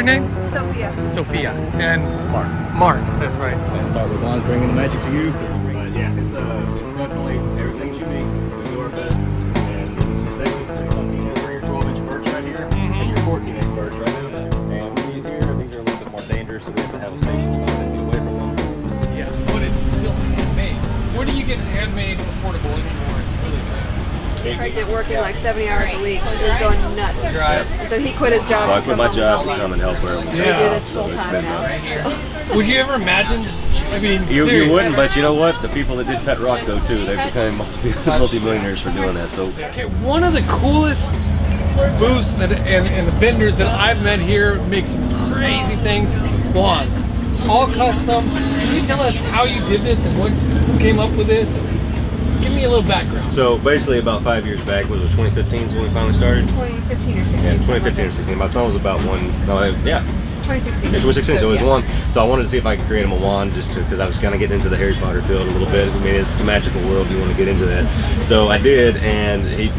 name? Sophia. Sophia. And Mark. Mark, that's right. Heartwood Wands bringing the magic to you. But yeah, it's definitely everything's unique. We do our best, and it's actually pretty funky. You bring your 12-inch birch right here, and your 14-inch birch right there. And these here, these are a little bit more dangerous, so we have to have a station about 10 feet away from them. Yeah, but it's still handmade. Where do you get handmade affordable anymore? It's really good. Pregnant, working like 70 hours a week. He was going nuts. And so he quit his job. So I quit my job to come and help her. We do this full time now. Would you ever imagine? I mean, you wouldn't, but you know what? The people that did Pet Rock though too, they've become multi-millionaires for doing that. So okay, one of the coolest booths and the vendors that I've met here make some crazy things. Wands, all custom. Can you tell us how you did this and who came up with this? Give me a little background. So basically about 5 years back, was it 2015 is when we finally started? 2015 or 16. Yeah, 2015 or 16. My son was about one. No, yeah. 2016. Yeah, 2016. So it was one. So I wanted to see if I could create him a wand, just because I was kind of getting into the Harry Potter field a little bit. I mean, it's the magical world. You want to get into that. So I did, and he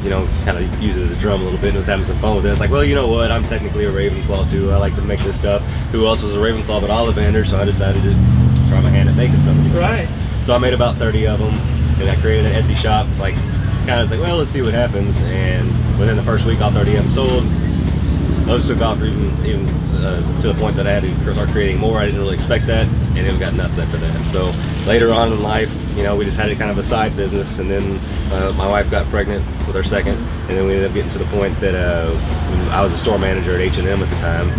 you know, kind of uses a drum a little bit and was having some fun with it. It's like, well, you know what? I'm technically a Ravenclaw too. I like to make this stuff. Who else was a Ravenclaw but Ollivander? So I decided to try my hand at making some of these. Right. Things. So I made about 30 of them. And I created an Etsy shop. It's like, kind of like, well, let's see what happens. And within the first week, all 30 of them sold. Those took off even to the point that I had to start creating more. I didn't really expect that, and it got nuts after that. So later on in life, you know, we just had it kind of a side business, and then my wife got pregnant with our second, and then we ended up getting to the point that I was a store manager at H&M at the time.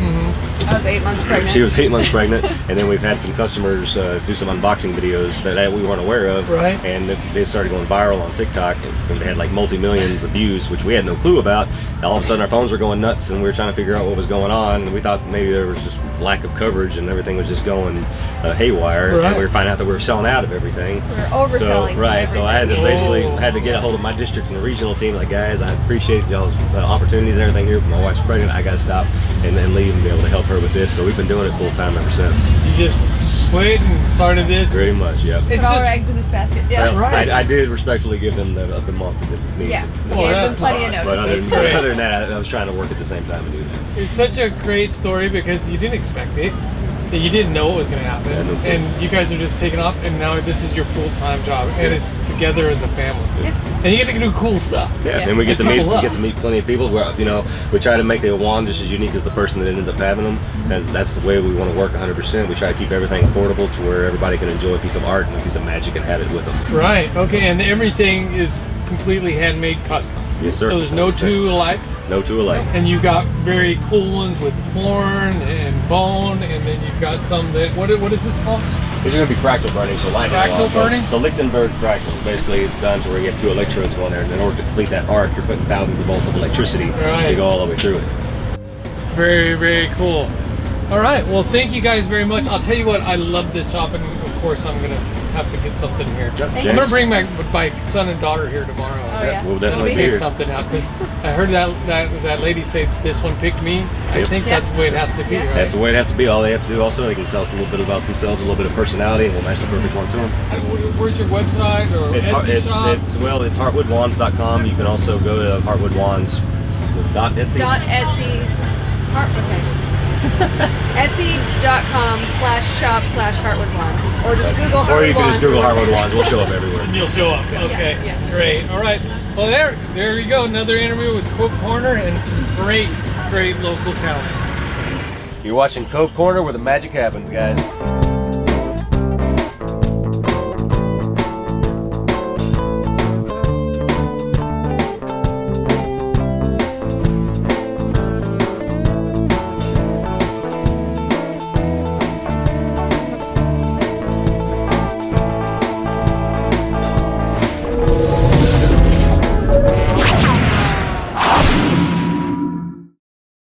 I was 8 months pregnant. She was 8 months pregnant, and then we've had some customers do some unboxing videos that we weren't aware of, right? And they started going viral on TikTok, and they had like multi-millions of views, which we had no clue about. All of a sudden, our phones were going nuts, and we were trying to figure out what was going on, and we thought maybe there was just lack of coverage, and everything was just going haywire, right. And we were finding out that we were selling out of everything. We were overselling. So, right, so I had to basically get a hold of my district and the regional team, like, guys, I appreciate y'all's opportunities and everything here, but my wife's pregnant, I gotta stop and then leave and be able to help her with this. So we've been doing it full time ever since. You just quit and started this? Pretty much, yeah. Put all our eggs in this basket. Yeah, well, right. I did respectfully give them the month that it was needed. Yeah, we gave them plenty of notice. But other than that, I was trying to work at the same time and do that. It's such a great story because you didn't expect it. You didn't know what was going to happen, and you guys are just taking off, and now this is your full-time job, and it's together as a family, and you get to do cool stuff. Yeah, and we get to meet plenty of people. Where, you know, we try to make the wand just as unique as the person that ends up having them, and that's the way we want to work 100%. We try to keep everything affordable to where everybody can enjoy a piece of art and a piece of magic and have it with them. Right. Okay, and everything is completely handmade, custom. Yes, sir. So there's no two alike. No two alike. And you got very cool ones with horn and bone, and then you've got some that what is this called? It's going to be fractal burning, so lightning. Fractal burning? So Lichtenberg fractals. Basically, it's done to where you have two electrodes going there, and in order to complete that arc, you're putting thousands of volts of electricity to go all the way through it. Very, very cool. All right, well, thank you guys very much. I'll tell you what, I love this shop, and of course, I'm going to have to get something here. I'm going to bring my son and daughter here tomorrow. Oh, yeah. We'll definitely pick something out, because I heard that lady say this one picked me. I think that's the way it has to be, right? That's the way it has to be. All they have to do also, they can tell us a little bit about themselves, a little bit of personality, and we'll match the perfect one to them. Where's your website or Etsy shop? It's heartwoodwands.com. You can also go to heartwoodwands with .etsy. Etsy.com/shop/heartwoodwands, or just Google Heartwood Wands. Or you can just Google Heartwood Wands. We'll show up everywhere. And you'll show up. Okay, great. All right. Well, there we go. Another interview with Cove Corner and some great local talent. You're watching Cove Corner, where the magic happens, guys.